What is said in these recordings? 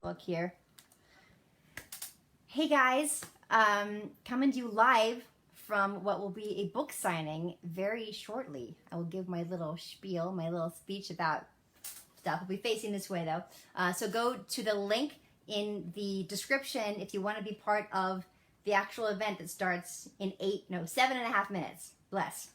book here. Hey guys, coming to you live from what will be a book signing very shortly. I will give my little spiel, my little speech about stuff. I'll be facing this way though. So go to the link in the description if you want to be part of the actual event that starts in 7.5 minutes. Bless.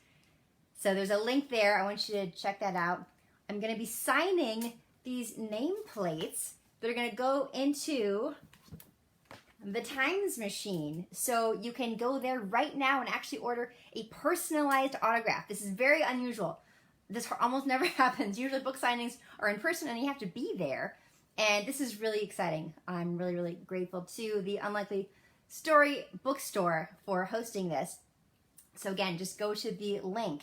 So there's a link there. I want you to check that out. I'm going to be signing these nameplates that are going to go into the Times Machine. So you can go there right now and actually order a personalized autograph. This is very unusual. This almost never happens. Usually book signings are in person and you have to be there. And this is really exciting. I'm really, really grateful to the Unlikely Story Bookstore for hosting this. So again, just go to the link.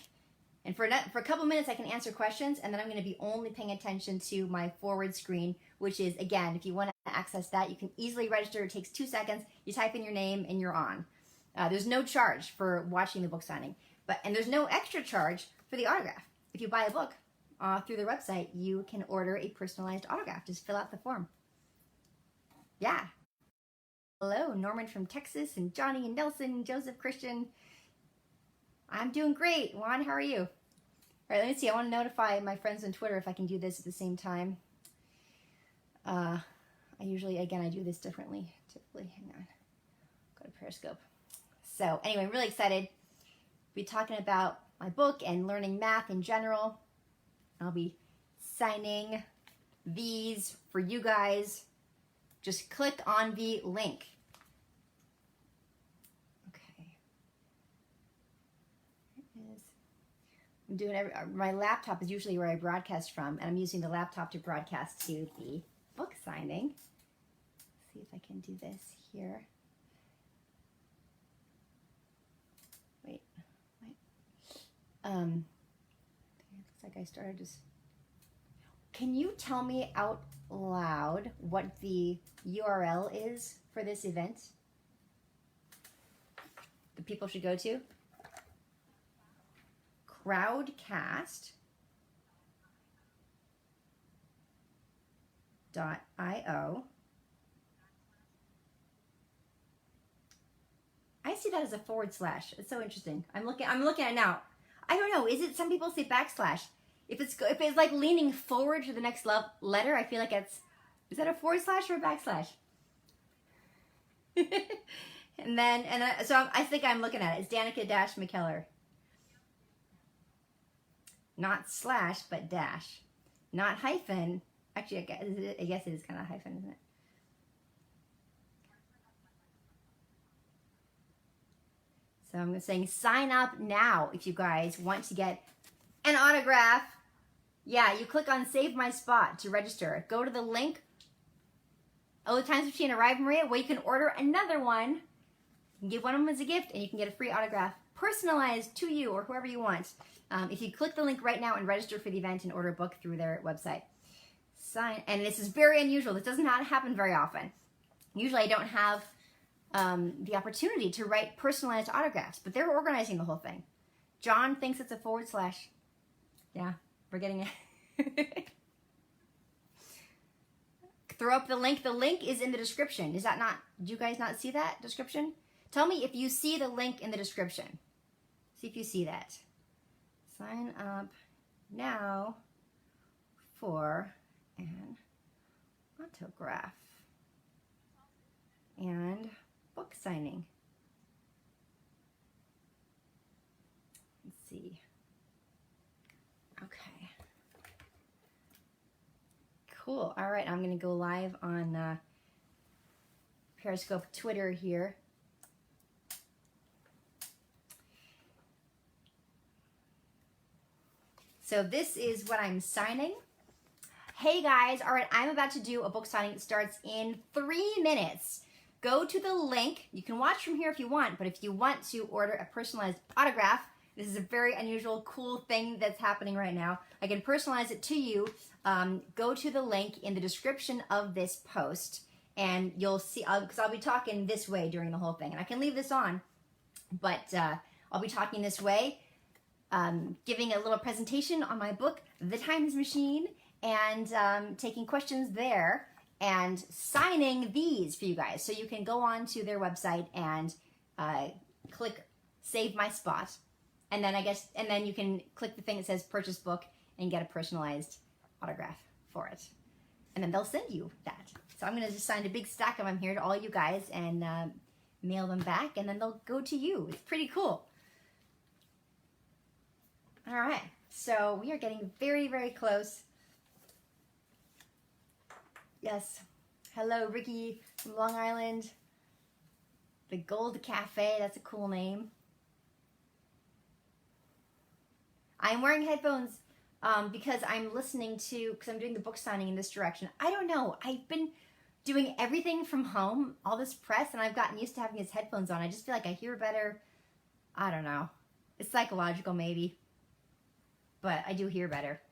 And for a couple minutes, I can answer questions, and then I'm going to be only paying attention to my forward screen, which is, again, if you want to access that, you can easily register. It takes 2 seconds. You type in your name, and you're on. There's no charge for watching the book signing, and there's no extra charge for the autograph. If you buy a book through their website, you can order a personalized autograph. Just fill out the form. Yeah. Hello, Norman from Texas, and Johnny and Nelson, and Joseph, Christian. I'm doing great. Juan, how are you? All right, let me see. I want to notify my friends on Twitter if I can do this at the same time. I usually, again, I do this differently. Typically, hang on. Go to Periscope. So anyway, I'm really excited to be talking about my book and learning math in general. I'll be signing these for you guys. Just click on the link. I'm doing my laptop is usually where I broadcast from, and I'm using the laptop to broadcast to the book signing. Let's see if I can do this here. Wait. Looks like I started just. Can you tell me out loud what the URL is for this event that people should go to? Crowdcast.io. I see that as a / It's so interesting. I'm looking at it now. I don't know. Is it, some people say backslash. If it's like leaning forward to the next letter, I feel like is that a / or a backslash? So I think I'm looking at it. It's Danica-McKellar. Not slash, but dash. Not hyphen. Actually, I guess it is kind of hyphen, isn't it? So I'm saying sign up now if you guys want to get an autograph. Yeah, you click on Save My Spot to register. Go to the link. The Times Machine arrived, Maria, where you can order another one. You can give one of them as a gift, and you can get a free autograph personalized to you or whoever you want. If you click the link right now and register for the event and order a book through their website. And this is very unusual. This does not happen very often. Usually I don't have the opportunity to write personalized autographs, but they're organizing the whole thing. John thinks it's a / Yeah, we're getting it. Throw up the link. The link is in the description. Is that not, do you guys not see that description? Tell me if you see the link in the description. See if you see that. Sign up now for an autograph and book signing. Let's see. Okay. Cool. All right, I'm going to go live on Periscope, Twitter here. So this is what I'm signing. Hey guys, all right, I'm about to do a book signing that starts in 3 minutes. Go to the link. You can watch from here if you want, but if you want to order a personalized autograph, this is a very unusual, cool thing that's happening right now. I can personalize it to you. Go to the link in the description of this post, and you'll see, because I'll be talking this way during the whole thing. And I can leave this on, but I'll be talking this way. Giving a little presentation on my book, The Times Machine, and taking questions there. and signing these for you guys. So you can go on to their website and click save my spot. And then and then you can click the thing that says purchase book and get a personalized autograph for it. And then they'll send you that. So I'm gonna just sign a big stack of them here to all you guys and mail them back, and then they'll go to you. It's pretty cool. All right, so we are getting very, very close. Yes. Hello, Ricky from Long Island. The Gold Cafe, that's a cool name. I'm wearing headphones because I'm listening to, because I'm doing the book signing in this direction. I don't know. I've been doing everything from home, all this press, and I've gotten used to having these headphones on. I just feel like I hear better. I don't know. It's psychological maybe, but I do hear better.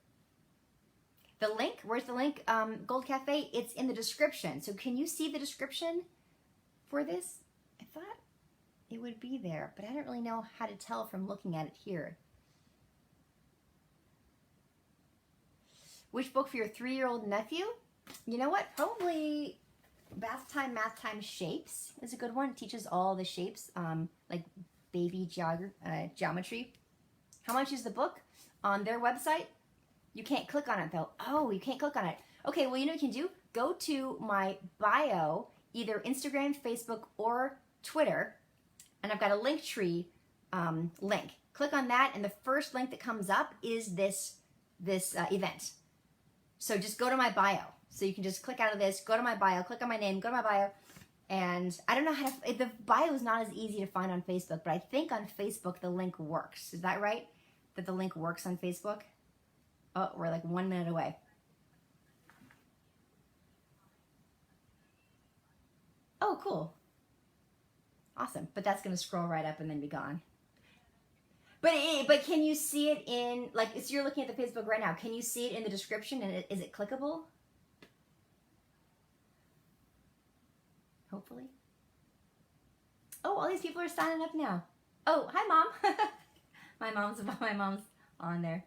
The link, where's the link? Gold Cafe, it's in the description. So can you see the description for this? I thought it would be there, but I don't really know how to tell from looking at it here. Which book for your 3-year-old nephew? You know what? Probably Math Time Shapes is a good one. It teaches all the shapes, like baby geometry. How much is the book? On their website? You can't click on it though. Oh, you can't click on it. Okay, well, you know what you can do? Go to my bio, either Instagram, Facebook, or Twitter, and I've got a Linktree link. Click on that, and the first link that comes up is this event. So just go to my bio. So you can just click out of this, go to my bio, click on my name, go to my bio, and I don't know how to, the bio is not as easy to find on Facebook, but I think on Facebook the link works. Is that right? That the link works on Facebook? Oh, we're like 1 minute away. Oh, cool. Awesome. But that's going to scroll right up and then be gone. But can you see it in, like, so you're looking at the Facebook right now. Can you see it in the description, and is it clickable? Hopefully. Oh, all these people are signing up now. Oh, hi, Mom. my mom's on there.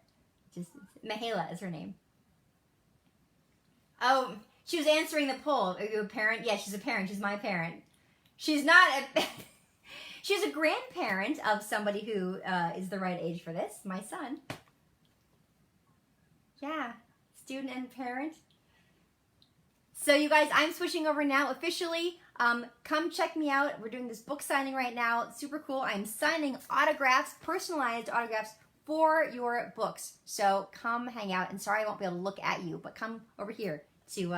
Just Mahela is her name. Oh, she was answering the poll. Are you a parent? Yeah, she's a parent. She's my parent. She's not a... She's a grandparent of somebody who is the right age for this. My son. Yeah, student and parent. So you guys, I'm switching over now officially. Come check me out. We're doing this book signing right now. It's super cool. I'm signing autographs, personalized autographs for your books. So come hang out. And sorry I won't be able to look at you, but come over here to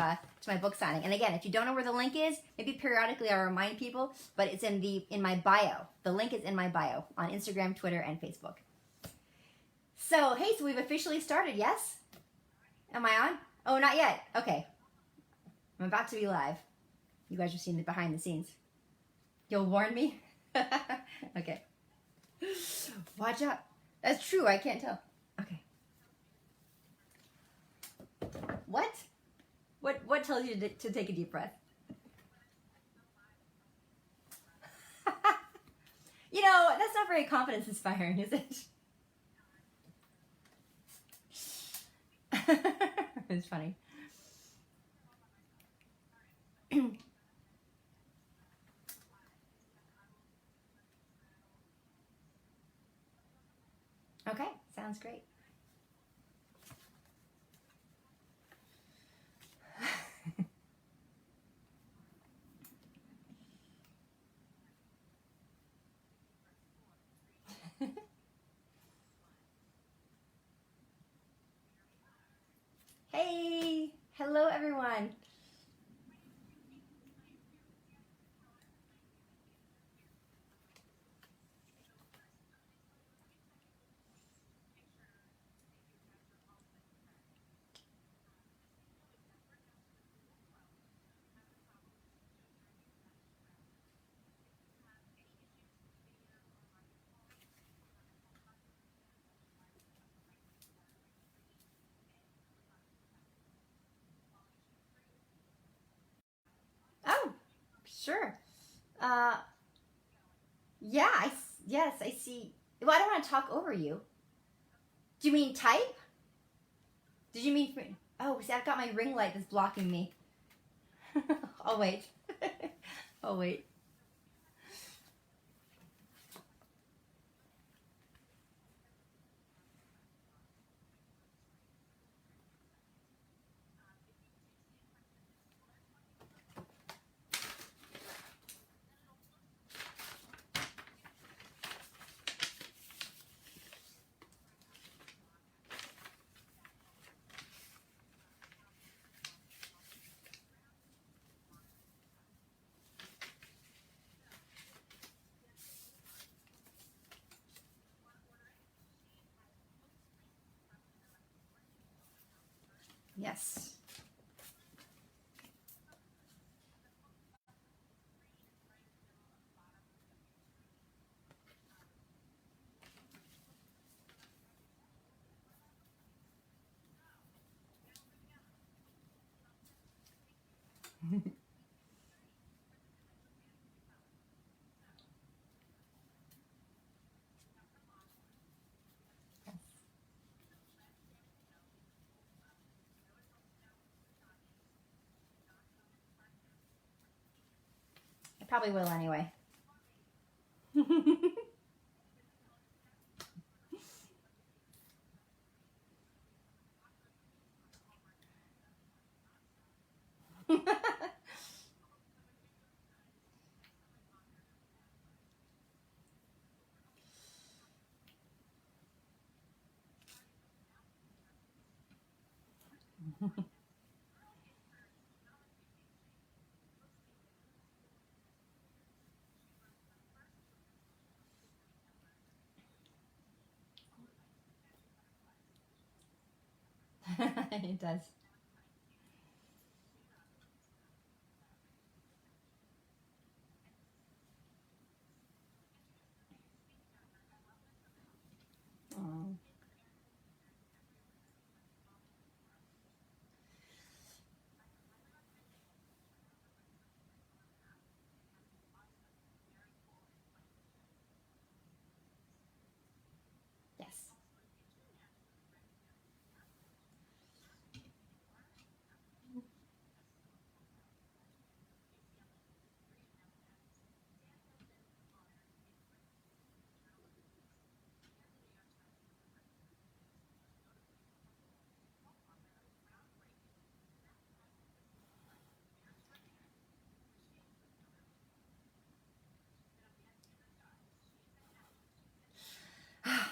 my book signing. And again, if you don't know where the link is, maybe periodically I'll remind people, but it's in my bio. The link is in my bio on Instagram, Twitter, and Facebook. So, hey, so we've officially started, yes? Am I on? Oh, not yet. Okay. I'm about to be live. You guys are seeing the behind the scenes. You'll warn me? Okay. Watch out. That's true, I can't tell. Okay. What? What tells you to take a deep breath? You know, that's not very confidence inspiring, is it? It's funny. Okay, sounds great. Hey, hello everyone. Oh, sure. Uh, yeah, yes, I see. Well, I don't want to talk over you. Do you mean type? Did you mean? Oh, see, I've got my ring light that's blocking me. I'll wait. I'll wait. Yes. I probably will anyway. It does. Oh. Yes.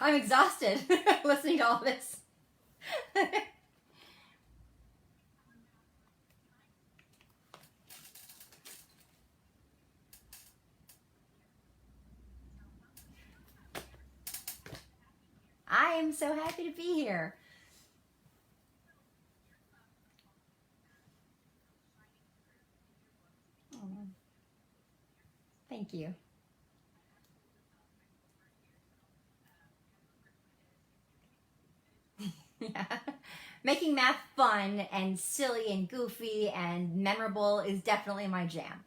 I'm exhausted listening to all this. I am so happy to be here. Oh, thank you. Yeah. Making math fun and silly and goofy and memorable is definitely my jam.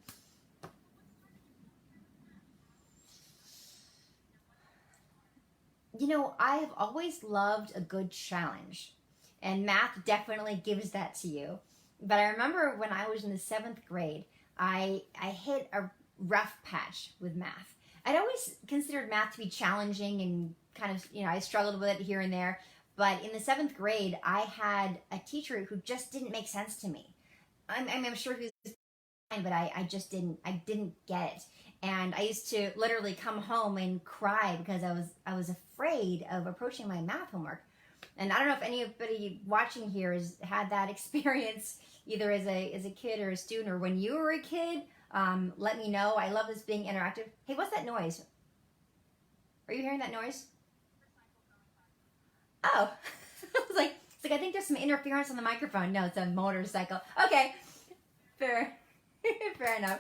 You know, I've always loved a good challenge, and math definitely gives that to you. But I remember when I was in the seventh grade, I hit a rough patch with math. I'd always considered math to be challenging and kind of, I struggled with it here and there. But in the seventh grade, I had a teacher who just didn't make sense to me. I'm sure he was fine, but I just didn't get it. And I used to literally come home and cry because I was afraid of approaching my math homework. And I don't know if anybody watching here has had that experience either as a kid or a student or when you were a kid. Let me know. I love this being interactive. Hey, what's that noise? Are you hearing that noise? Oh, it's like I think there's some interference on the microphone. No, it's a motorcycle. Okay, fair, fair enough.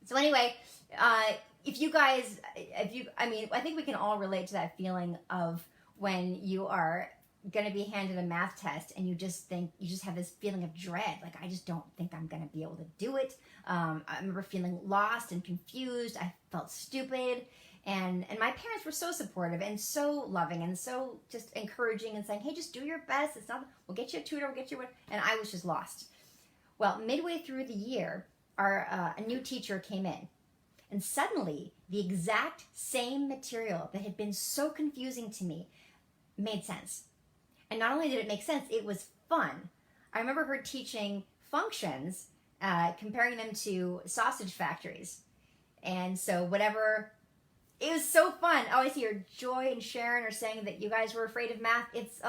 So anyway, uh, if you guys, if you, I mean, I think we can all relate to that feeling of when you are going to be handed a math test and you just think you just have this feeling of dread, like I just don't think I'm going to be able to do it. I remember feeling lost and confused. I felt stupid, and my parents were so supportive and so loving and so just encouraging and saying, hey, just do your best. It's not, we'll get you a tutor, we'll get you one. And I was just lost. Well, midway through the year, a new teacher came in, and suddenly the exact same material that had been so confusing to me made sense. And not only did it make sense, it was fun. I remember her teaching functions, comparing them to sausage factories. And so whatever, it was so fun. Oh, I see your Joy and Sharon are saying that you guys were afraid of math. It's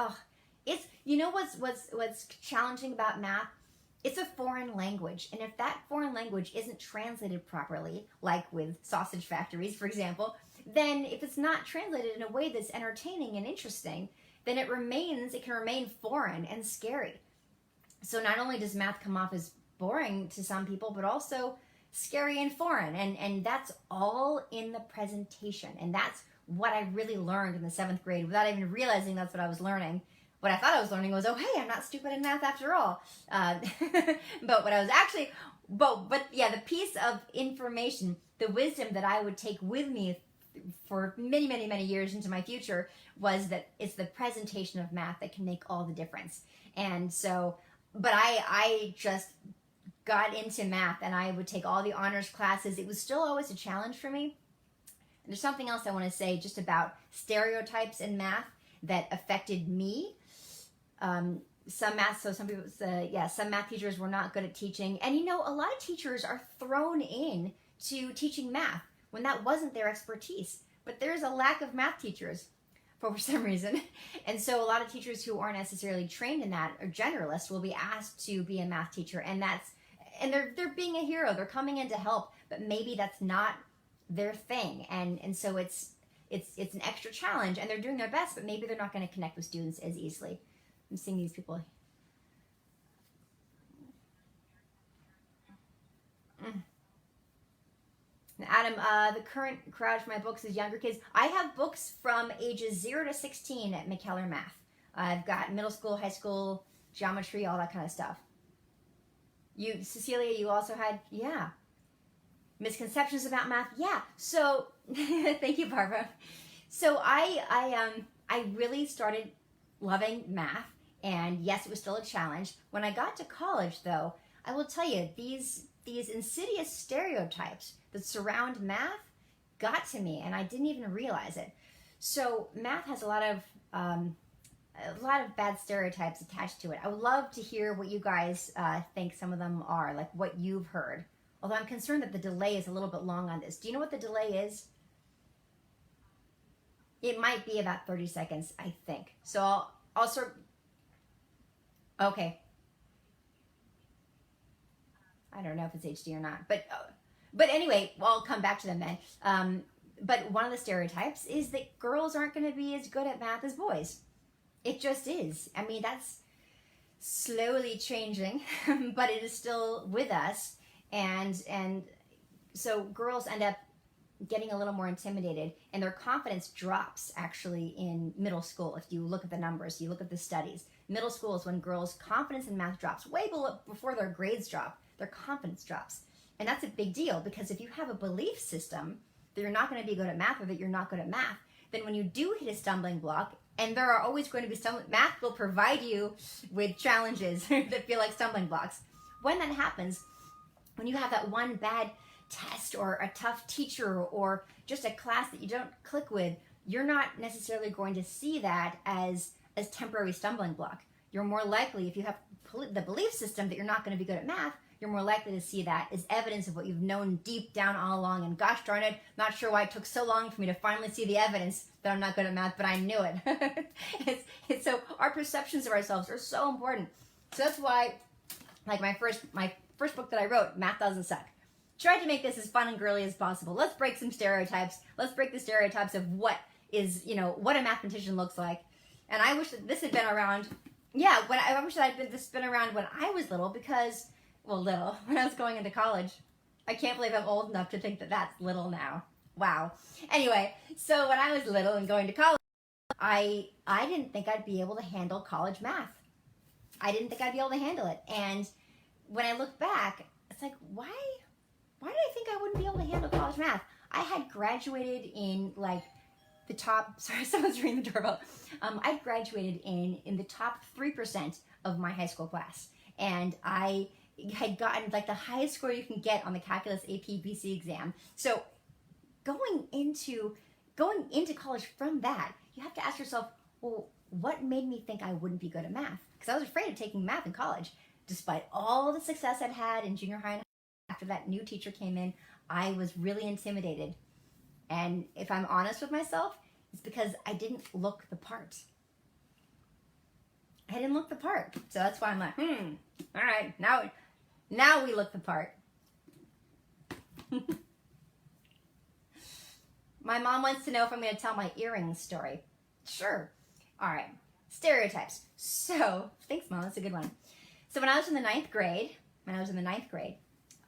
you know what's challenging about math? It's a foreign language, and if that foreign language isn't translated properly, like with sausage factories, for example, then if it's not translated in a way that's entertaining and interesting, then it can remain foreign and scary. So not only does math come off as boring to some people, but also scary and foreign, and that's all in the presentation. And that's what I really learned in the 7th grade without even realizing that's what I was learning. What I thought I was learning was, oh, hey, I'm not stupid in math after all. But what I was actually, but yeah, the piece of information, the wisdom that I would take with me for many, many, many years into my future was that it's the presentation of math that can make all the difference. And so, but I just got into math, and I would take all the honors classes. It was still always a challenge for me. And there's something else I want to say just about stereotypes in math that affected me. Some math teachers were not good at teaching. And you know, a lot of teachers are thrown in to teaching math when that wasn't their expertise. But there's a lack of math teachers for some reason. And so a lot of teachers who aren't necessarily trained in that, or generalists, will be asked to be a math teacher. And they're being a hero. They're coming in to help, but maybe that's not their thing. And so it's an extra challenge, and they're doing their best, but maybe they're not going to connect with students as easily. I'm seeing these people. Adam, the current crowd for my books is younger kids. I have books from ages 0 to 16 at McKellar Math. I've got middle school, high school, geometry, all that kind of stuff. Cecilia, you also had, yeah. Misconceptions about math, yeah. So, thank you, Barbara. So I really started loving math, and yes, it was still a challenge. When I got to college, though, I will tell you, these insidious stereotypes that surround math got to me, and I didn't even realize it. So math has a lot of bad stereotypes attached to it. I would love to hear what you guys think some of them are, like what you've heard. Although I'm concerned that the delay is a little bit long on this. Do you know what the delay is? It might be about 30 seconds, I think. So I'll sort. Okay. I don't know if it's HD or not, but anyway, I'll come back to them then. But one of the stereotypes is that girls aren't going to be as good at math as boys. It just is. I mean, that's slowly changing, but it is still with us. And so girls end up getting a little more intimidated, and their confidence drops actually in middle school. If you look at the numbers, you look at the studies, middle school is when girls' confidence in math drops way before their grades drop. Their confidence drops. And that's a big deal, because if you have a belief system that you're not going to be good at math, or that you're not good at math, then when you do hit a stumbling block, and there are always going to be math will provide you with challenges that feel like stumbling blocks. When that happens, when you have that one bad test or a tough teacher or just a class that you don't click with, you're not necessarily going to see that as temporary stumbling block. You're more likely, if you have the belief system that you're not going to be good at math, you're more likely to see that as evidence of what you've known deep down all along. And gosh darn it, not sure why it took so long for me to finally see the evidence that I'm not good at math, but I knew it. So our perceptions of ourselves are so important. So that's why, like my first book that I wrote, Math Doesn't Suck, tried to make this as fun and girly as possible. Let's break some stereotypes. Let's break the stereotypes of what a mathematician looks like. And I wish that this had been around. Yeah, I wish that this had been around when I was little, because, when I was going into college. I can't believe I'm old enough to think that that's little now. Wow. Anyway, so when I was little and going to college, I didn't think I'd be able to handle college math. I didn't think I'd be able to handle it. And when I look back, it's like, why did I think I wouldn't be able to handle college math? I had graduated in like the top, sorry, someone's ringing the doorbell. I graduated in the top 3% of my high school class. And I had gotten like the highest score you can get on the calculus AP BC exam. So going into college from that, you have to ask yourself, well, what made me think I wouldn't be good at math? Because I was afraid of taking math in college. Despite all the success I'd had in junior high and after that new teacher came in, I was really intimidated. And if I'm honest with myself, it's because I didn't look the part. I didn't look the part. So that's why I'm like, all right, now we look the part. My mom wants to know if I'm going to tell my earrings story. Sure. All right. Stereotypes. So, thanks, Mom. That's a good one. So when I was in the ninth grade,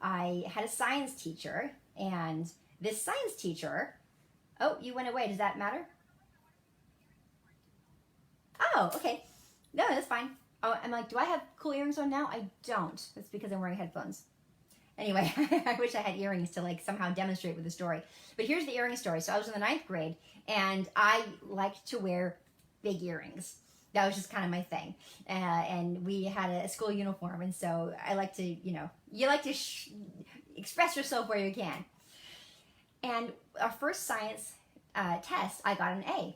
I had a science teacher, and this science teacher, oh, you went away. Does that matter? Oh, okay. No, that's fine. Oh, I'm like, do I have cool earrings on now? I don't. That's because I'm wearing headphones. Anyway, I wish I had earrings to like somehow demonstrate with the story. But here's the earring story. So I was in the ninth grade, and I liked to wear big earrings. That was just kind of my thing. And we had a school uniform, and so I like to, you like to express yourself where you can. And our first science test, I got an A.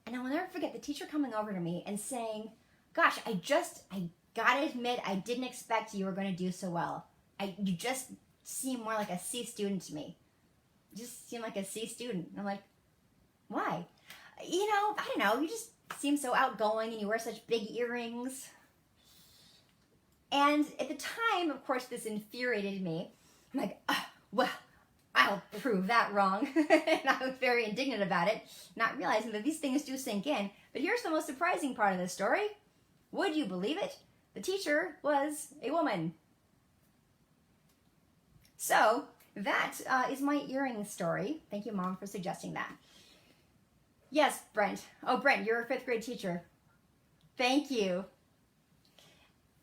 And I will never forget the teacher coming over to me and saying, gosh, I gotta admit, I didn't expect you were going to do so well. You just seem more like a C student to me. You just seem like a C student. And I'm like, why? I don't know. You just seem so outgoing and you wear such big earrings. And at the time, of course, this infuriated me. I'm like, well, I'll prove that wrong. And I was very indignant about it, not realizing that these things do sink in. But here's the most surprising part of this story. Would you believe it? The teacher was a woman. So that is my earring story. Thank you, Mom, for suggesting that. Yes, Brent. Oh, Brent, you're a fifth grade teacher. Thank you.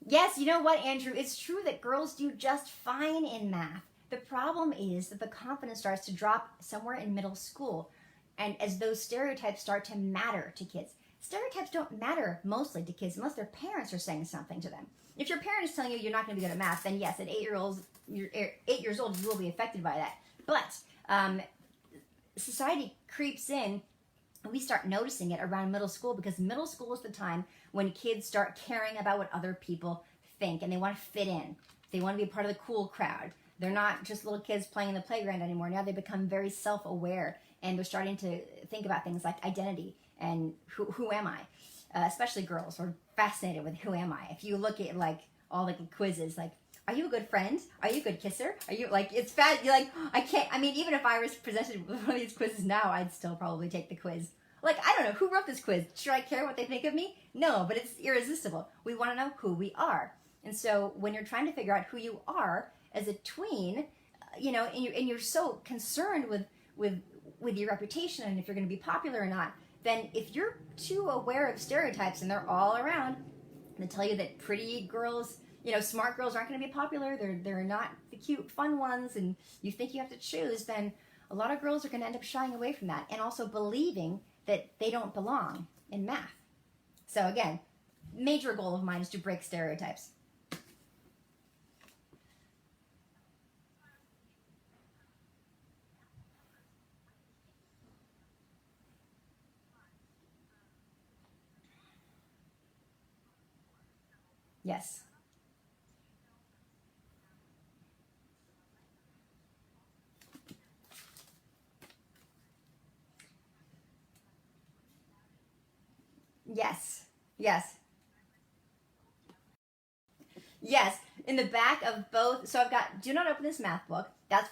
Yes, you know what, Andrew? It's true that girls do just fine in math. The problem is that the confidence starts to drop somewhere in middle school, and as those stereotypes start to matter to kids. Stereotypes don't matter mostly to kids unless their parents are saying something to them. If your parent is telling you you're not going to be good at math, then yes, at 8 years old, you will be affected by that. But society creeps in, and we start noticing it around middle school, because middle school is the time when kids start caring about what other people think, and they want to fit in. They want to be a part of the cool crowd. They're not just little kids playing in the playground anymore. Now they become very self-aware, and they're starting to think about things like identity and who am I? Especially girls are fascinated with who am I. If you look at like all the quizzes, like, are you a good friend? Are you a good kisser? Are you like, it's bad. You're like, I can't, I mean, even if I was presented with one of these quizzes now, I'd still probably take the quiz. Like, I don't know, who wrote this quiz? Should I care what they think of me? No, but it's irresistible. We want to know who we are. And so when you're trying to figure out who you are as a tween, and you're so concerned with your reputation and if you're going to be popular or not, then if you're too aware of stereotypes and they're all around, they tell you that pretty girls, smart girls aren't going to be popular, they're not the cute, fun ones, and you think you have to choose, then a lot of girls are going to end up shying away from that and also believing that they don't belong in math. So again, major goal of mine is to break stereotypes. Yes. Yes. Yes. Yes. In the back of both, so I've got Do Not Open This Math Book. That's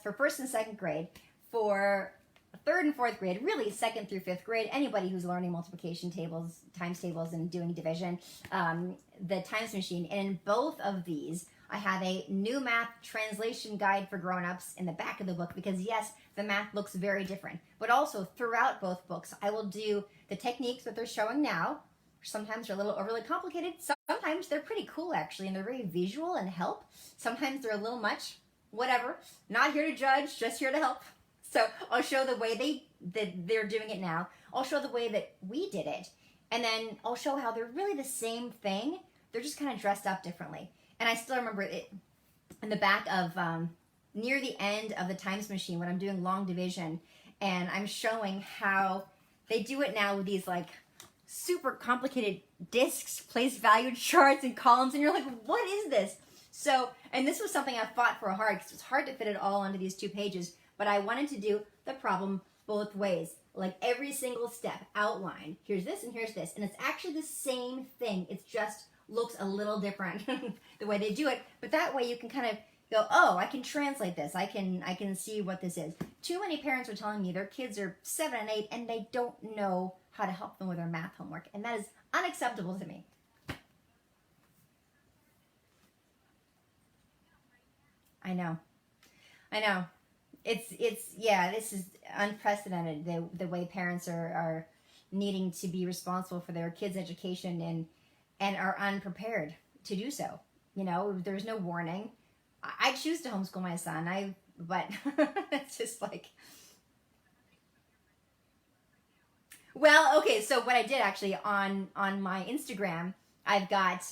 for first and second grade. For third and fourth grade, really second through fifth grade, anybody who's learning multiplication tables, times tables, and doing division, the Times Machine. And in both of these, I have a new math translation guide for grown-ups in the back of the book, because yes, the math looks very different. But also throughout both books, I will do the techniques that they're showing now. Sometimes they're a little overly complicated. Sometimes they're pretty cool, actually, and they're very visual and help. Sometimes they're a little much. Whatever. Not here to judge, just here to help. So I'll show the way they're doing it now. I'll show the way that we did it. And then I'll show how they're really the same thing. They're just kind of dressed up differently. And I still remember it in the back of, near the end of the times machine when I'm doing long division, and I'm showing how they do it now with these like super complicated discs, place value charts and columns, and you're like, what is this? So, and this was something I fought for hard because it's hard to fit it all onto these 2 pages, but I wanted to do the problem both ways. Like every single step outline. Here's this and here's this. And it's actually the same thing. It just looks a little different the way they do it. But that way you can kind of go, oh, I can translate this. I can see what this is. Too many parents are telling me their kids are 7 and 8 and they don't know how to help them with their math homework. And that is unacceptable to me. I know. I know. It's yeah, this is unprecedented, the way parents are needing to be responsible for their kids' education and are unprepared to do so. You know, there's no warning. I choose to homeschool my son. But it's just like, well, okay, so what I did actually on my Instagram, I've got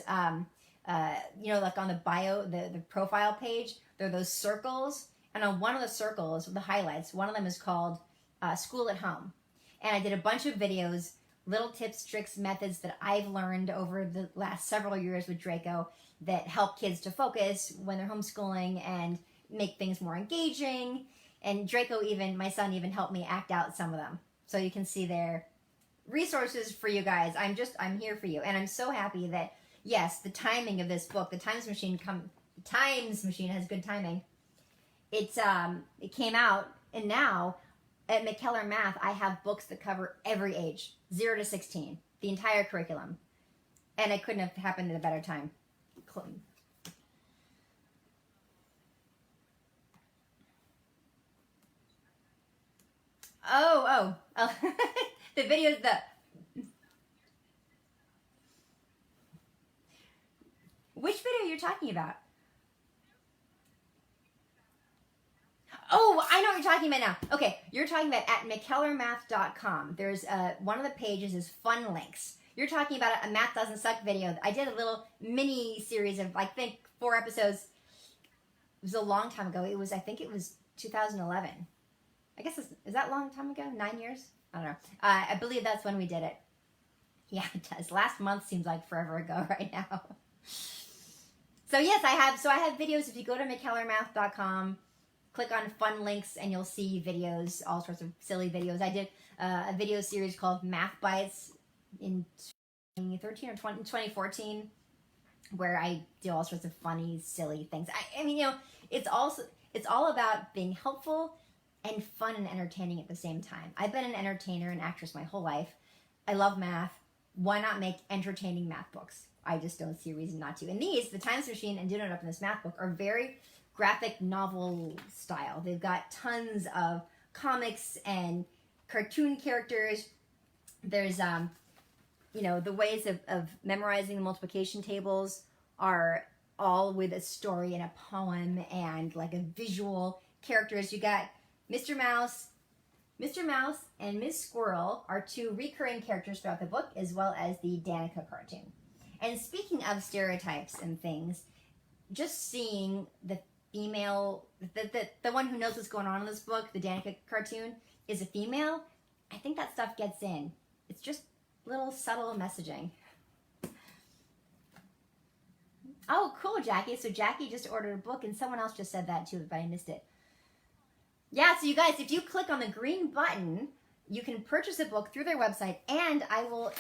you know, like on the bio, the profile page, there are those circles, and on one of the circles, the highlights, one of them is called School at Home, and I did a bunch of videos, little tips, tricks, methods that I've learned over the last several years with Draco that help kids to focus when they're homeschooling and make things more engaging. And Draco, even my son, even helped me act out some of them, so you can see there resources for you guys. I'm here for you, and I'm so happy that yes, the timing of this book, the Times Machine has good timing. It came out, and now at McKellar Math I have books that cover every age, 0 to 16, the entire curriculum, and it couldn't have happened at a better time. Oh. The videos, which video you're talking about? Oh, I know what you're talking about now. Okay, you're talking about at mckellarmath.com. There's one of the pages is fun links. You're talking about a Math Doesn't Suck video. I did a little mini series of, I think, 4 episodes. It was a long time ago. I think it was 2011. I guess, is that a long time ago? 9 years? I don't know. I believe that's when we did it. Yeah, it does. Last month seems like forever ago right now. So yes, I have videos. If you go to mckellarmath.com, click on fun links, and you'll see videos, all sorts of silly videos. I did a video series called Math Bites in 2013 or 2014, where I do all sorts of funny, silly things. I mean, you know, it's all about being helpful and fun and entertaining at the same time. I've been an entertainer and actress my whole life. I love math. Why not make entertaining math books? I just don't see a reason not to. And these, the Times Machine and Doing It Up in this math book, are very graphic novel style. They've got tons of comics and cartoon characters. There's, you know, the ways of memorizing the multiplication tables are all with a story and a poem and like a visual characters. You got Mr. Mouse and Ms. Squirrel are 2 recurring characters throughout the book, as well as the Danica cartoon. And speaking of stereotypes and things, just seeing the female, the one who knows what's going on in this book, the Danica cartoon, is a female, I think that stuff gets in. It's just little subtle messaging. Oh, cool, Jackie. So Jackie just ordered a book, and someone else just said that too, but I missed it. Yeah, so you guys, if you click on the green button, you can purchase a book through their website, and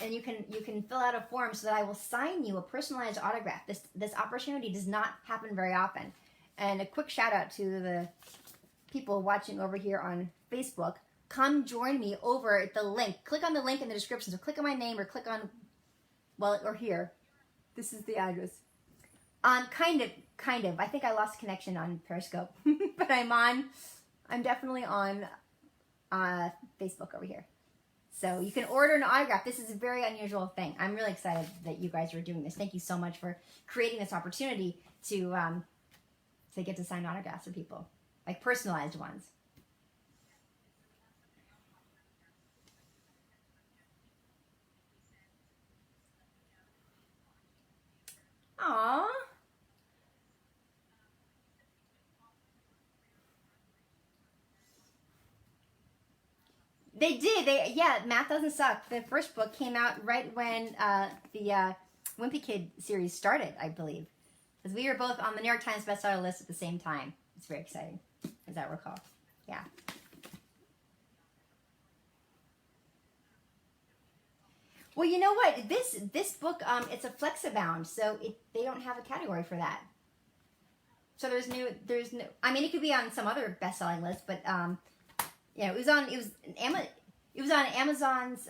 you can fill out a form so that I will sign you a personalized autograph. This opportunity does not happen very often. And a quick shout out to the people watching over here on Facebook. Come join me over at the link. Click on the link in the description. So click on my name or click on, well, or here. This is the address. Kind of. I think I lost connection on Periscope, but I'm definitely on Facebook over here. So you can order an autograph. This is a very unusual thing. I'm really excited that you guys are doing this. Thank you so much for creating this opportunity to get to sign autographs for people, like personalized ones. Aww. They did. Yeah, Math Doesn't Suck. The first book came out right when the Wimpy Kid series started, I believe. Because we were both on the New York Times bestseller list at the same time. It's very exciting, as I recall. Yeah. Well, you know what? This book, it's a Flexibound, so they don't have a category for that. So there's no. I mean, it could be on some other best-selling list, but it was on Amazon's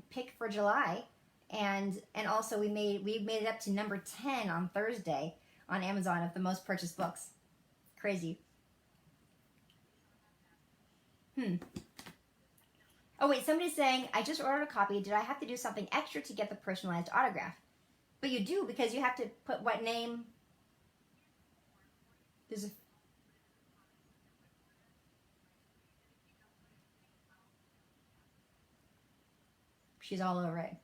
pick for July, and also we made it up to number 10 on Thursday on Amazon of the most purchased books. Crazy. Oh wait, somebody's saying, I just ordered a copy. Did I have to do something extra to get the personalized autograph? But you do, because you have to put what name. There's a. She's all over it.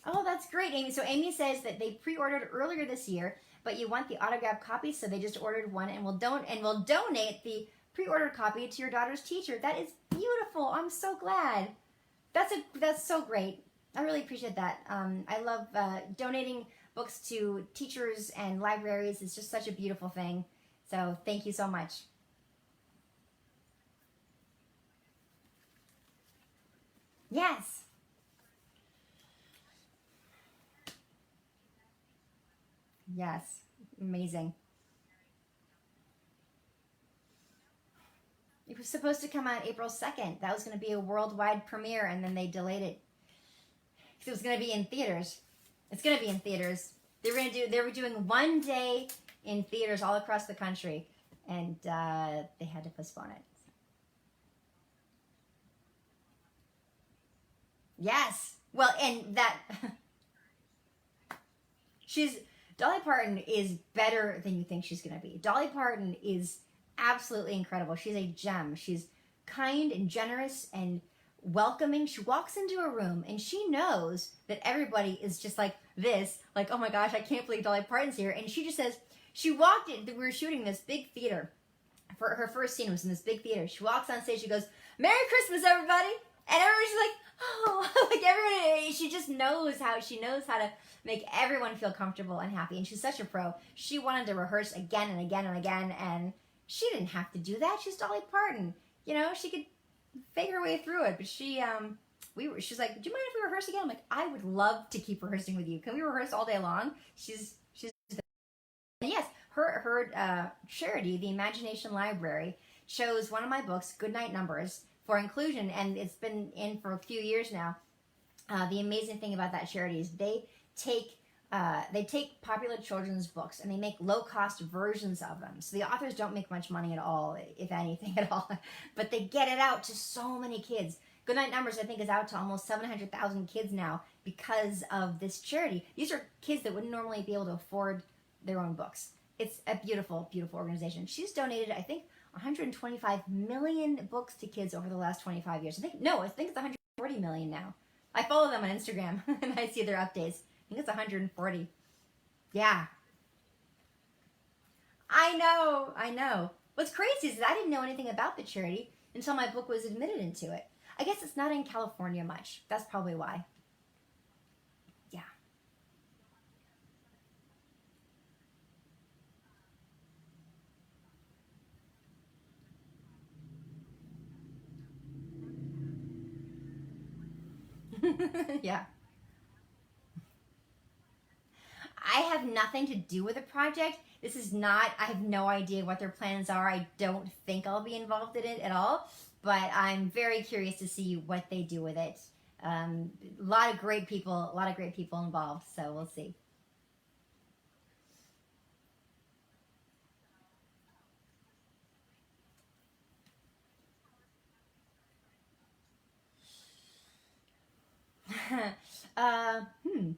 Oh, that's great, Amy. So Amy says that they pre-ordered earlier this year, but you want the autographed copy, so they just ordered one, and we'll donate the pre-ordered copy to your daughter's teacher. That is beautiful. I'm so glad. That's so great. I really appreciate that. I love donating books to teachers and libraries. It's just such a beautiful thing. So thank you so much. Yes. Yes. Amazing. It was supposed to come out April 2nd. That was going to be a worldwide premiere, and then they delayed it. Because it was going to be in theaters. It's going to be in theaters. They were doing one day in theaters all across the country, and they had to postpone it. Yes. Well, and that she's Dolly Parton is better than you think she's going to be. Dolly Parton is absolutely incredible. She's a gem. She's kind and generous and welcoming. She walks into a room and she knows that everybody is just like this, like, oh my gosh, I can't believe Dolly Parton's here. And she just says, she walked in, we were shooting this big theater. For her first scene was in this big theater. She walks on stage, she goes, Merry Christmas, everybody. And everybody's like, oh, like everybody, she knows how to make everyone feel comfortable and happy. And she's such a pro. She wanted to rehearse again and again and again, and she didn't have to do that. She's Dolly Parton. You know, she could fake her way through it. But she's like, do you mind if we rehearse again? I'm like, I would love to keep rehearsing with you. Can we rehearse all day long? She's yes, her charity, the Imagination Library, shows one of my books, Goodnight Numbers, for inclusion, and it's been in for a few years now. The amazing thing about that charity is they take popular children's books and they make low-cost versions of them. So the authors don't make much money at all, if anything at all, but they get it out to so many kids. Goodnight Numbers, I think, is out to almost 700,000 kids now because of this charity. These are kids that wouldn't normally be able to afford their own books. It's a beautiful, beautiful organization. She's donated, I think, 125 million books to kids over the last 25 years. I think it's 140 million now. I follow them on Instagram and I see their updates. I think it's 140. Yeah. I know. What's crazy is that I didn't know anything about the charity until my book was admitted into it. I guess it's not in California much. That's probably why. Yeah. Yeah. I have nothing to do with the project. I have no idea what their plans are. I don't think I'll be involved in it at all, but I'm very curious to see what they do with it. A lot of great people involved, so we'll see. uh, hmm.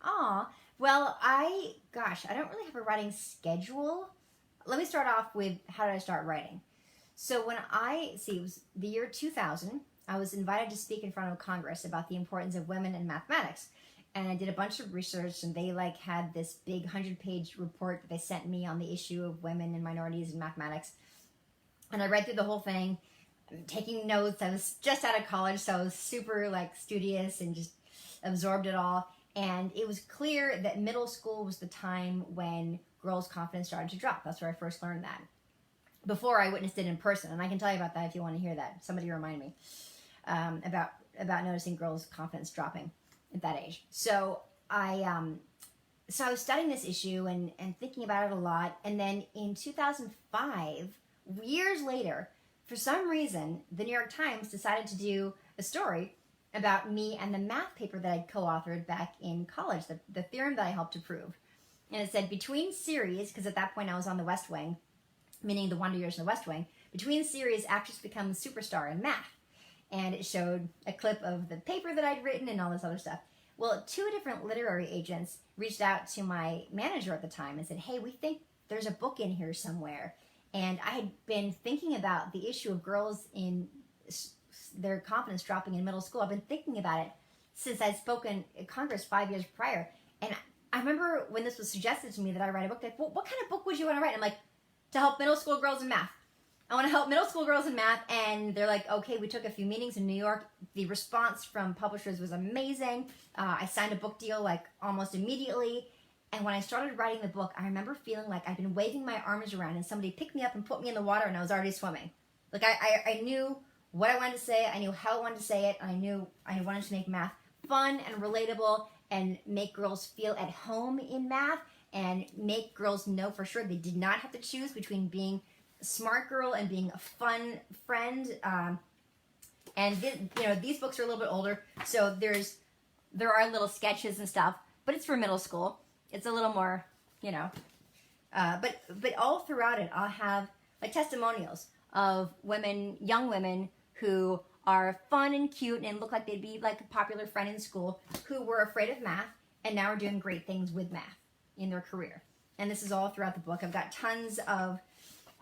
Aw. Well, I don't really have a writing schedule. Let me start off with how did I start writing? So it was the year 2000, I was invited to speak in front of Congress about the importance of women in mathematics. and I did a bunch of research, and they like had this big 100-page report that they sent me on the issue of women and minorities in mathematics. And I read through the whole thing, taking notes. I was just out of college, so I was super like studious and just absorbed it all. And it was clear that middle school was the time when girls' confidence started to drop. That's where I first learned that. Before I witnessed it in person, and I can tell you about that if you want to hear that. Somebody remind me about noticing girls' confidence dropping at that age. So I was studying this issue and thinking about it a lot. And then in 2005, years later, for some reason, the New York Times decided to do a story about me and the math paper that I'd co-authored back in college, the theorem that I helped to prove. And it said between series, because at that point I was on the West Wing, meaning the Wonder Years in the West Wing, between series, actress becomes superstar in math. And it showed a clip of the paper that I'd written and all this other stuff. Well, 2 different literary agents reached out to my manager at the time and said, hey, we think there's a book in here somewhere. And I had been thinking about the issue of girls in their confidence dropping in middle school. I've been thinking about it since I'd spoken at Congress 5 years prior. And I remember when this was suggested to me that I write a book, like, well, what kind of book would you want to write? I'm like, to help middle school girls in math. I want to help middle school girls in math. And they're like, okay, we took a few meetings in New York. The response from publishers was amazing. I signed a book deal like almost immediately. And when I started writing the book, I remember feeling like I'd been waving my arms around and somebody picked me up and put me in the water and I was already swimming. Like I knew what I wanted to say. I knew how I wanted to say it. And I knew I wanted to make math fun and relatable and make girls feel at home in math and make girls know for sure they did not have to choose between being a smart girl and being a fun friend. These books are a little bit older, so there are little sketches and stuff, but it's for middle school. It's a little more, but all throughout it, I'll have like testimonials of women, young women who are fun and cute and look like they'd be like a popular friend in school who were afraid of math and now are doing great things with math in their career. And this is all throughout the book. I've got tons of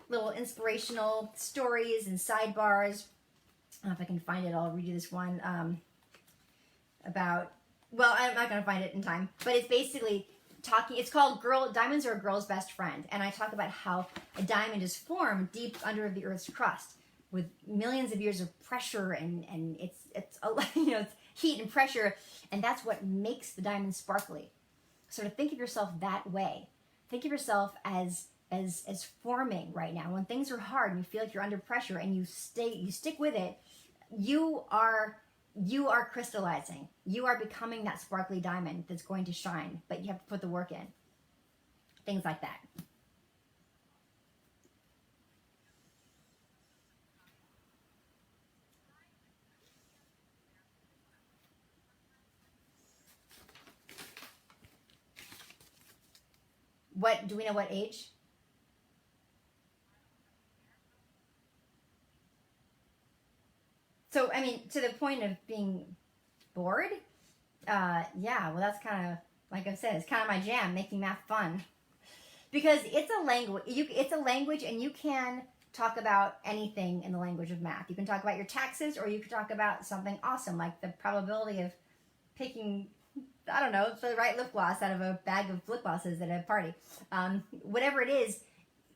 little inspirational stories and sidebars. I don't know if I can find it. I'll read you this one about, well, I'm not going to find it in time, but it's basically it's called Diamonds Are a Girl's Best Friend. And I talk about how a diamond is formed deep under the Earth's crust with millions of years of pressure and it's heat and pressure. And that's what makes the diamond sparkly. So to think of yourself that way, think of yourself as forming right now. When things are hard and you feel like you're under pressure and you stick with it, you are crystallizing. You are becoming that sparkly diamond that's going to shine, but you have to put the work in. Things like that. What, do we know what age? So, I mean, to the point of being bored, yeah, well, that's kind of, like I said, it's kind of my jam, making math fun. Because it's a language, and you can talk about anything in the language of math. You can talk about your taxes, or you can talk about something awesome, like the probability of picking, I don't know, the right lip gloss out of a bag of lip glosses at a party. Whatever it is,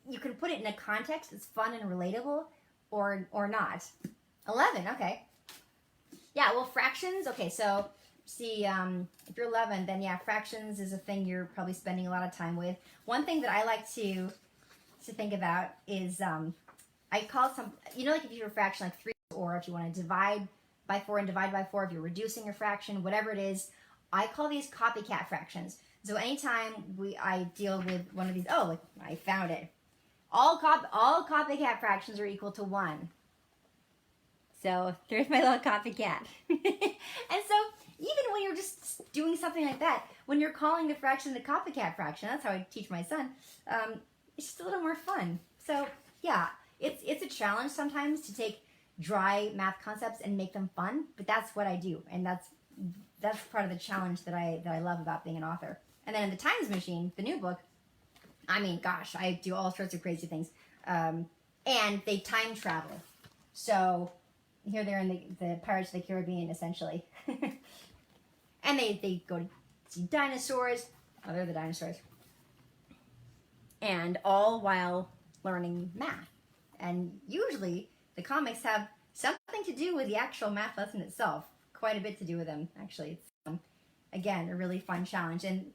you can put it in a context that's fun and relatable, or not. 11, okay. Yeah, well, fractions, okay, so see, if you're 11, then yeah, fractions is a thing you're probably spending a lot of time with. One thing that I like to think about is, I call some, like if you're a fraction like 3, or if you want to divide by 4 and divide by 4, if you're reducing a fraction, whatever it is, I call these copycat fractions. So anytime I deal with one of these, oh, look, I found it. All copycat fractions are equal to 1. So there's my little copycat. And so even when you're just doing something like that, when you're calling the fraction the copycat fraction, that's how I teach my son, it's just a little more fun. So yeah, it's a challenge sometimes to take dry math concepts and make them fun, but that's what I do. And that's part of the challenge that I love about being an author. And then in the Times Machine, the new book, I mean, gosh, I do all sorts of crazy things. And they time travel. So here they're in the Pirates of the Caribbean, essentially. And they go see dinosaurs. Oh, they're the dinosaurs. And all while learning math. And usually the comics have something to do with the actual math lesson itself. Quite a bit to do with them, actually. It's, again, a really fun challenge. And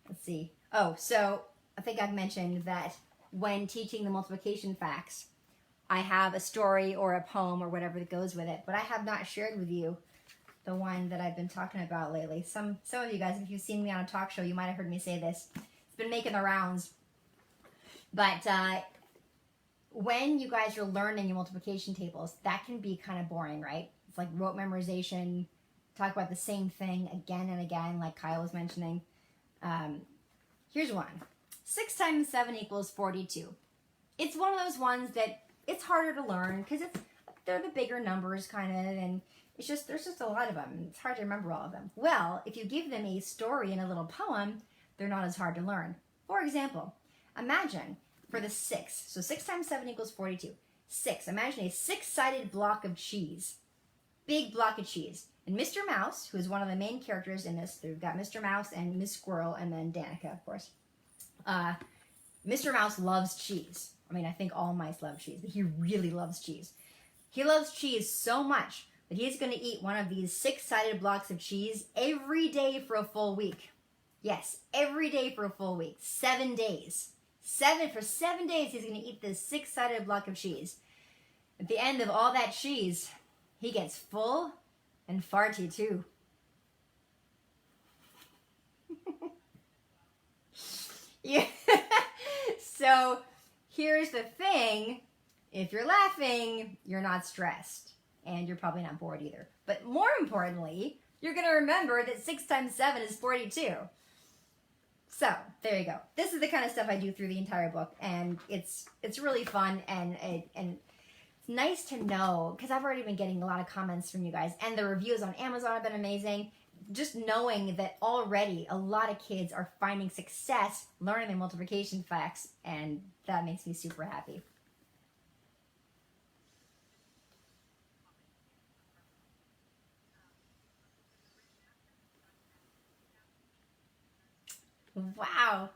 let's see. Oh, so I think I've mentioned that when teaching the multiplication facts, I have a story or a poem or whatever that goes with it. But I have not shared with you the one that I've been talking about lately. Some of you guys, if you've seen me on a talk show, you might have heard me say this. It's been making the rounds. But when you guys are learning your multiplication tables, that can be kind of boring, right? It's like rote memorization, talk about the same thing again and again, like Kyle was mentioning. Here's one. 6 times 7 equals 42. It's one of those ones that it's harder to learn because they're the bigger numbers kind of, and there's just a lot of them. It's hard to remember all of them. Well, if you give them a story and a little poem, they're not as hard to learn. For example, imagine for the 6. So 6 times 7 equals 42. 6. Imagine a 6-sided block of cheese. Big block of cheese. And Mr. Mouse, who is one of the main characters in this, we've got Mr. Mouse and Miss Squirrel and then Danica, of course. Mr. Mouse loves cheese. I mean, I think all mice love cheese, but he really loves cheese. He loves cheese so much that he's going to eat one of these 6-sided blocks of cheese every day for a full week. Yes, every day for a full week. 7 days. For 7 days, he's going to eat this 6-sided block of cheese. At the end of all that cheese, he gets full and farty too. Yeah. So here's the thing. If you're laughing, you're not stressed. And you're probably not bored either. But more importantly, you're going to remember that 6 times 7 is 42. So, there you go. This is the kind of stuff I do through the entire book. And it's really fun. And it's nice to know, because I've already been getting a lot of comments from you guys. And the reviews on Amazon have been amazing. Just knowing that already a lot of kids are finding success learning the multiplication facts. And that makes me super happy. Wow.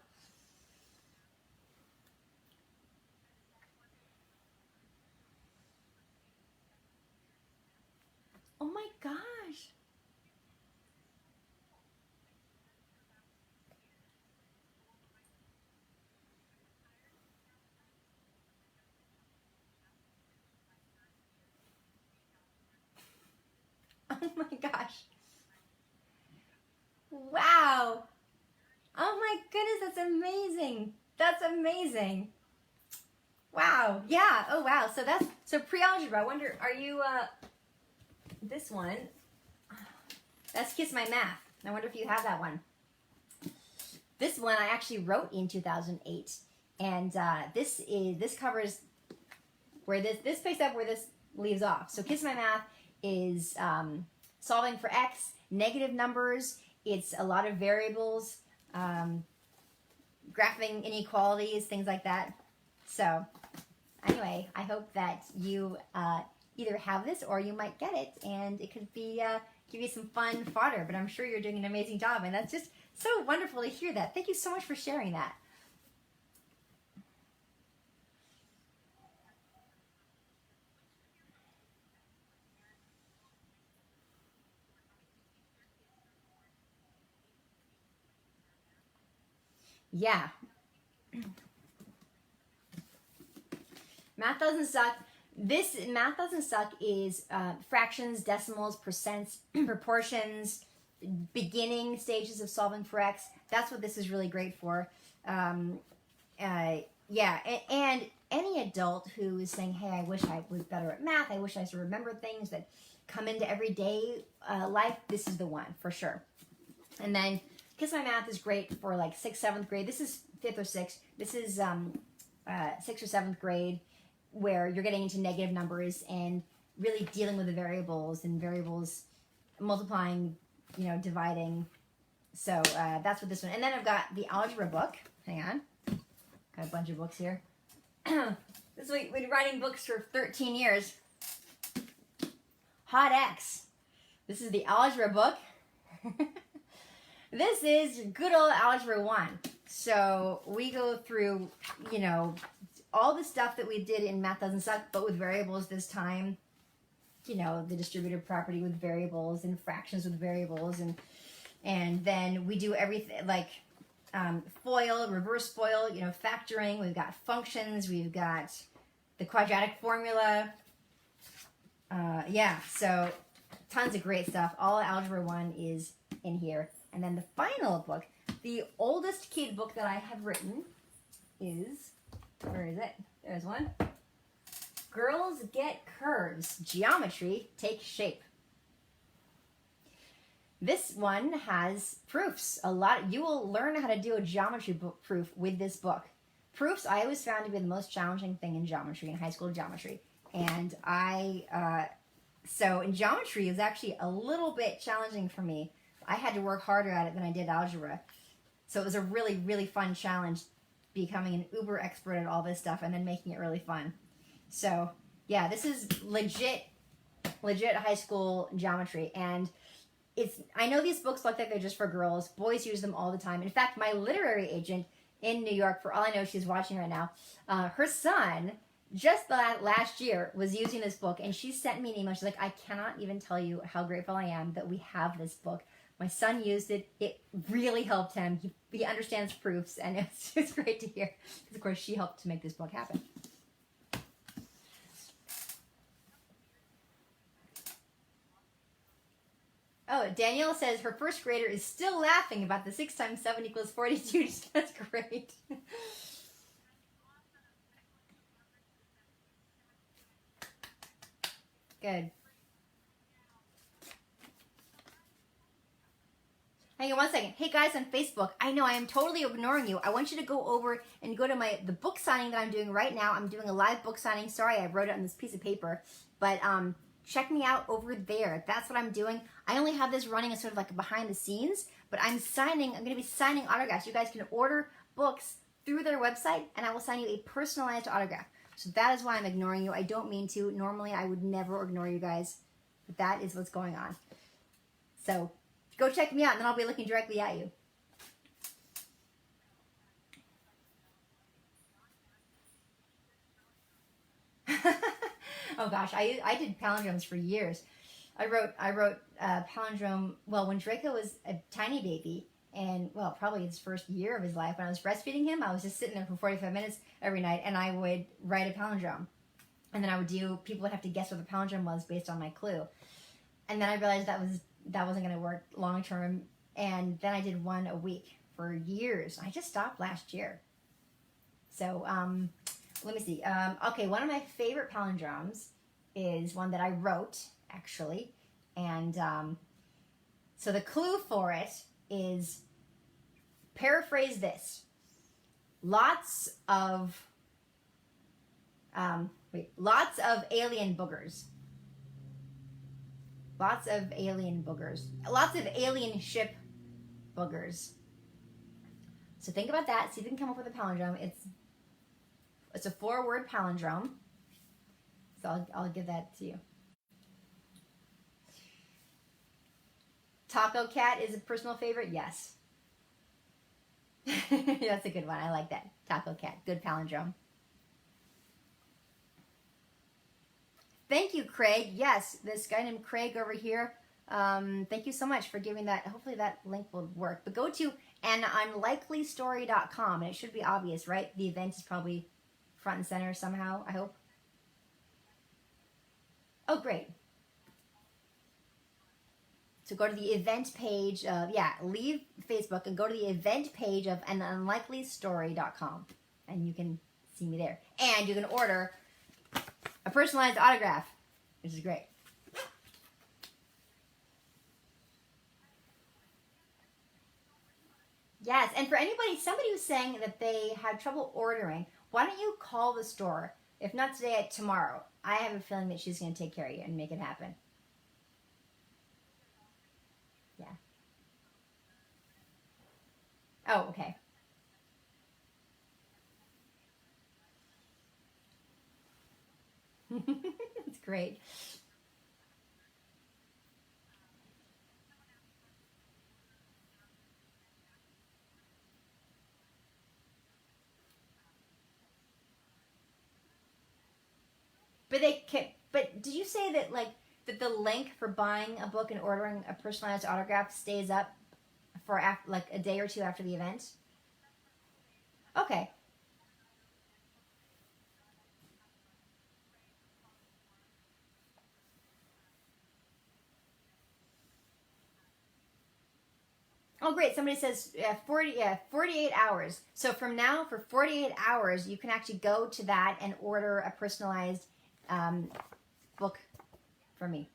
Oh my gosh. Oh my gosh. Wow. Oh my goodness, that's amazing. That's amazing. Wow. Yeah. Oh wow. So pre-algebra. I wonder, are you this one? That's Kiss My Math. I wonder if you have that one. This one I actually wrote in 2008, and this covers where this picks up where this leaves off. So Kiss My Math is solving for x, negative numbers. It's a lot of variables, graphing inequalities, things like that. So anyway, I hope that you either have this or you might get it, and it could be give you some fun fodder. But I'm sure you're doing an amazing job, and that's just so wonderful to hear that. Thank you so much for sharing that. Yeah. Math doesn't suck. This math doesn't suck is fractions, decimals, percents, proportions, beginning stages of solving for x. That's what this is really great for. Yeah, and any adult who is saying, hey, I wish I was better at math, I wish I remembered things that come into everyday life, this is the one for sure. And then Kiss My Math is great for like 6th, 7th grade. This is 5th or 6th. This is 6th or 7th grade, where you're getting into negative numbers and really dealing with the variables and variables multiplying, dividing. So that's what this one. And then I've got the algebra book. Hang on. Got a bunch of books here. This is we've been writing books for 13 years. Hot X. This is the algebra book. This is good old Algebra 1. So we go through, all the stuff that we did in Math Doesn't Suck, but with variables this time. The distributive property with variables and fractions with variables. And then we do everything like FOIL, reverse FOIL, factoring. We've got functions. We've got the quadratic formula. So tons of great stuff. All of Algebra 1 is in here. And then the final book, the oldest kid book that I have written is, where is it? There's one. Girls Get Curves, Geometry Takes Shape. This one has proofs. You will learn how to do a geometry proof with this book. Proofs I always found to be the most challenging thing in geometry, in high school geometry. And so in geometry, it was actually a little bit challenging for me. I had to work harder at it than I did algebra. So it was a really, really fun challenge, becoming an uber expert at all this stuff and then making it really fun. So yeah, this is legit high school geometry. And I know these books look like they're just for girls. Boys use them all the time. In fact, my literary agent in New York, for all I know, she's watching right now, her son, just last year, was using this book, and she sent me an email. She's like, I cannot even tell you how grateful I am that we have this book. My son used it. It really helped him. He understands proofs, and it's just great to hear. Because, of course, she helped to make this book happen. Oh, Danielle says her first grader is still laughing about the 6 times 7 equals 42. That's great. Good. Hang on one second. Hey guys on Facebook, I know I am totally ignoring you. I want you to go over and go to the book signing that I'm doing right now. I'm doing a live book signing. Sorry, I wrote it on this piece of paper, but check me out over there. That's what I'm doing. I only have this running as sort of like behind the scenes, but I'm going to be signing autographs. You guys can order books through their website, and I will sign you a personalized autograph. So that is why I'm ignoring you. I don't mean to. Normally, I would never ignore you guys, but that is what's going on. So go check me out, and then I'll be looking directly at you. Oh gosh, I did palindromes for years. I wrote palindrome, well, when Draco was a tiny baby, and well, probably his first year of his life, when I was breastfeeding him, I was just sitting there for 45 minutes every night, and I would write a palindrome. And then people would have to guess what the palindrome was based on my clue. And then I realized that wasn't going to work long term. And then I did one a week for years. I just stopped last year. So let me see. Okay, one of my favorite palindromes is one that I wrote, actually. And so the clue for it is, paraphrase this. Lots of alien boogers. Lots of alien boogers. Lots of alien ship boogers. So think about that. See if you can come up with a palindrome. It's a 4-word palindrome. So I'll give that to you. Taco Cat is a personal favorite? Yes. That's a good one. I like that. Taco Cat. Good palindrome. Thank you, Craig. Yes, this guy named Craig over here. Thank you so much for giving that. Hopefully that link will work. But go to anunlikelystory.com, and it should be obvious, right? The event is probably front and center somehow, I hope. Oh, great. So go to the event page of, leave Facebook and go to the event page of anunlikelystory.com, and you can see me there. And you can order a personalized autograph, which is great. Yes, and for somebody who's saying that they had trouble ordering, why don't you call the store? If not today, tomorrow. I have a feeling that she's going to take care of you and make it happen. Yeah. Oh, okay. It's great. But they can. But did you say that like that the link for buying a book and ordering a personalized autograph stays up for like a day or two after the event? Okay. Oh, great. Somebody says 48 hours. So from now for 48 hours, you can actually go to that and order a personalized um, book for me.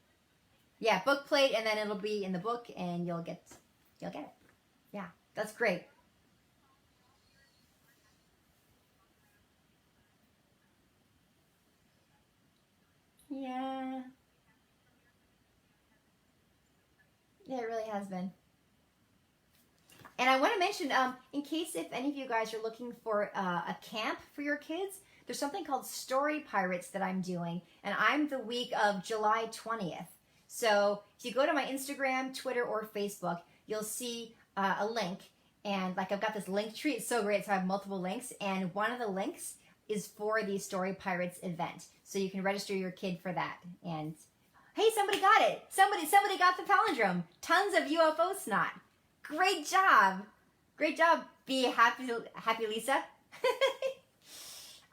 Yeah, book plate, and then it'll be in the book, and you'll get it. Yeah, that's great. Yeah, yeah, it really has been. And I want to mention, in case if any of you guys are looking for a camp for your kids, there's something called Story Pirates that I'm doing, and I'm the week of July 20th. So if you go to my Instagram, Twitter, or Facebook, you'll see a link, and like I've got this link tree. It's so great. So I have multiple links, and one of the links is for the Story Pirates event. So you can register your kid for that. And hey, somebody got it. Somebody got the palindrome. Tons of UFO snot. Great job. Great job. Be happy Lisa.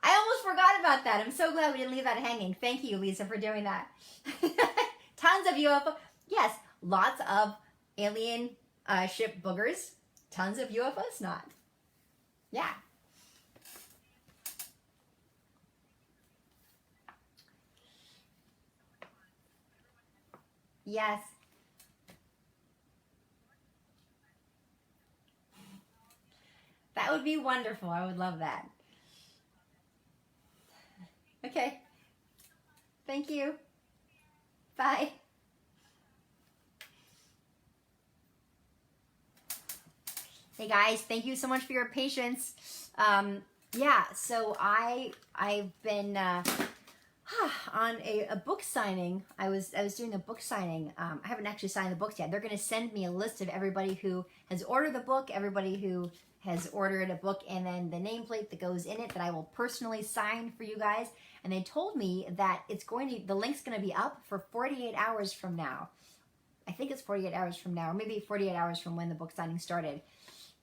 I almost forgot about that. I'm so glad we didn't leave that hanging. Thank you, Lisa, for doing that. Tons of UFO. Yes, lots of alien ship boogers. Tons of UFO snot. Yeah. Yes. That would be wonderful. I would love that. Okay. Thank you. Bye. Hey guys, thank you so much for your patience. Yeah, so I've been on a book signing. I was doing a book signing. I haven't actually signed the books yet. They're going to send me a list of everybody who has ordered the book, everybody who has ordered a book, and then the nameplate that goes in it that I will personally sign for you guys. And they told me that the link's going to be up for 48 hours from now. I think it's 48 hours from now, or maybe 48 hours from when the book signing started.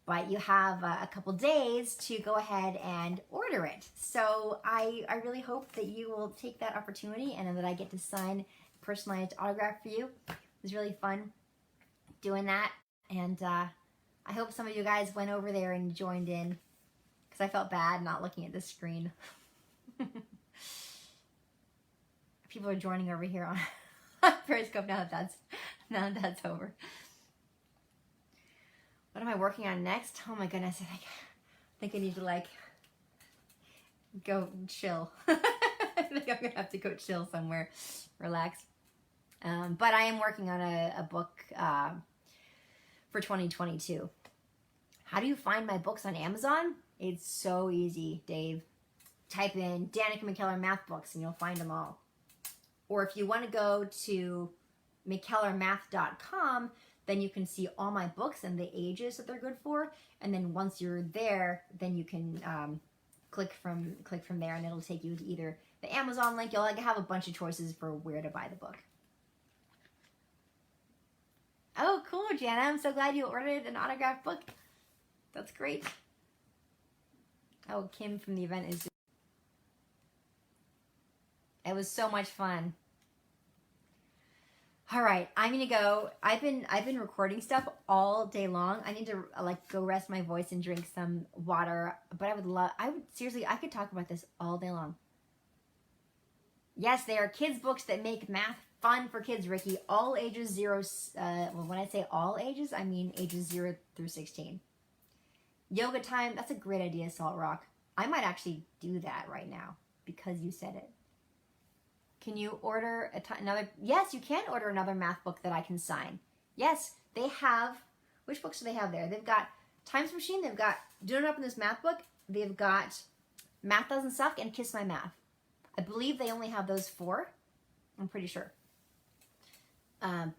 But you have a couple days to go ahead and order it. So I really hope that you will take that opportunity and that I get to sign a personalized autograph for you. It was really fun doing that. And I hope some of you guys went over there and joined in because I felt bad not looking at the screen. People are joining over here on Periscope now that that's over. What am I working on next? Oh my goodness, I think I need to like go chill. I think I'm gonna have to go chill somewhere, relax. But I am working on a book for 2022. How do you find my books on Amazon? It's so easy, Dave. Type in Danica McKellar math books and you'll find them all. Or if you want to go to mckellarmath.com, then you can see all my books and the ages that they're good for. And then once you're there, then you can click from there, and it'll take you to either the Amazon link. You'll have a bunch of choices for where to buy the book. Oh, cool, Jana. I'm so glad you ordered an autographed book. That's great. Oh, Kim from the event is. It was so much fun. All right, I'm gonna go. I've been recording stuff all day long. I need to like go rest my voice and drink some water. But I would seriously, I could talk about this all day long. Yes, they are kids books that make math fun for kids, Ricky. All ages zero. Well, when I say all ages, I mean ages 0 through 16. Yoga time. That's a great idea, Salt Rock. I might actually do that right now because you said it. Can you order another? Yes, you can order another math book that I can sign. Yes, they have. Which books do they have there? They've got Times Machine. They've got Do Not Open This Math Book. They've got Math Doesn't Suck and Kiss My Math. I believe they only have those 4. I'm pretty sure. But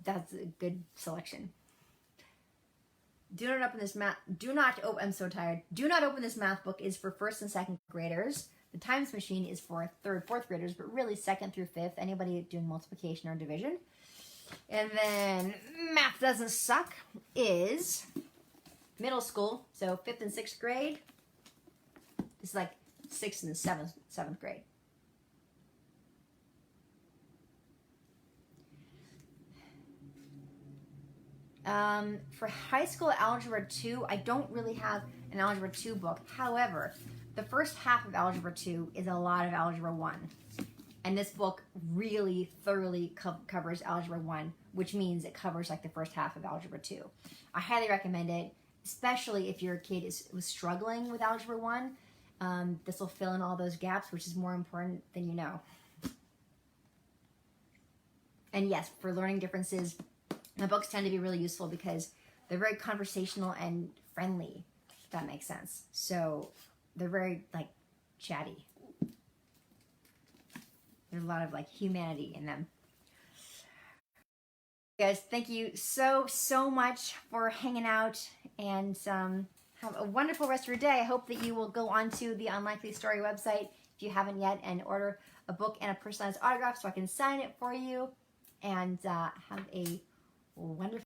that's a good selection. Do not open this math. I'm so tired. Do Not Open This Math Book is for 1st and 2nd graders. The Times Machine is for third, fourth graders, but really second through fifth, anybody doing multiplication or division. And then Math Doesn't Suck is middle school, so fifth and sixth grade. It's like sixth and seventh grade. For high school Algebra 2, I don't really have an Algebra 2 book. However, the first half of Algebra 2 is a lot of Algebra 1. And this book really thoroughly covers Algebra 1, which means it covers like the first half of Algebra 2. I highly recommend it, especially if your kid was struggling with Algebra 1. This will fill in all those gaps, which is more important than you know. And yes, for learning differences, my books tend to be really useful because they're very conversational and friendly, if that makes sense. So they're very like chatty. There's a lot of like humanity in them. Guys, thank you so much for hanging out, and have a wonderful rest of your day. I hope that you will go onto the Unlikely Story website if you haven't yet and order a book and a personalized autograph so I can sign it for you, and have a wonderful